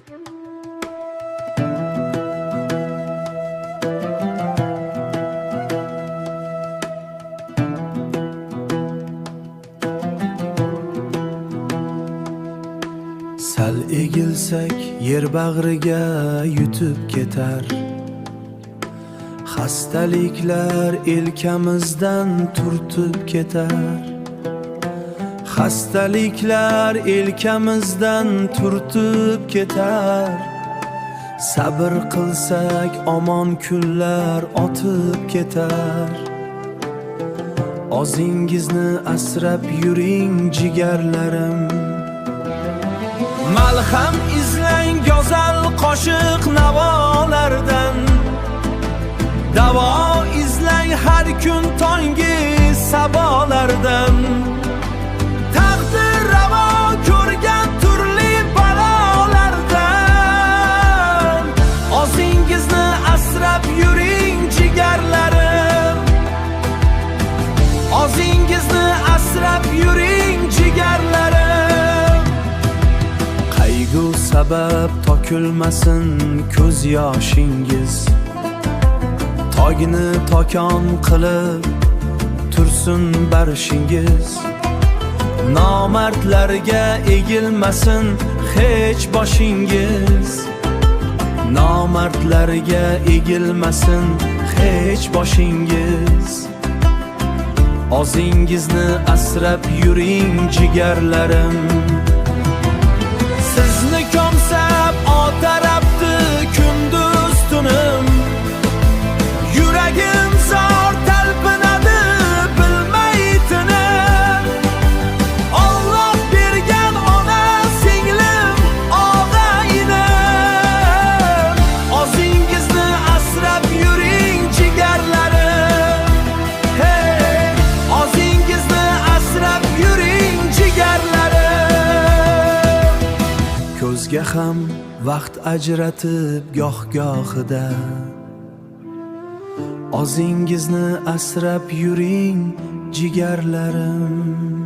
Sal egilsak yer bag'riga yutib ketar. Xastaliklar elkamizdan turtib ketar. Xastaliklar elkamizdan turtib ketar. Sabr qilsak omon kunlar o'tib ketar. Ozingizni asrab yuring jigarlarim. Malham izlang go'zal qo'shiq navolardan. Davo izlang har kun tongi sabolardan. Taqdir ravo ko'rgan turli balolardan. Ozingizni asrab yuring jigarlarim. Ozingizni asrab yuring jigarlarim. Qayg'u sabab to'kilmasin ko'z yoshingiz. Togini tokon qilib tursin barishingiz. Nomardlarga egilmasin hech boshingiz. Nomardlarga egilmasin hech boshingiz. Ozingizni asrab yuring jigarlarim. Sizni ko'msab o'tarabdi kunduz tunim. Yuragim zor talpinadi bilmay tinim. Alloh bergan ona singlim og'a-inim. Ozingizni asrab yuring jigarlarim. Hey, ozingizni asrab yuring jigarlarim. Ko'zga ham vaqt ajratib goh-gohida ozingizni asrab yuring jigarlarim.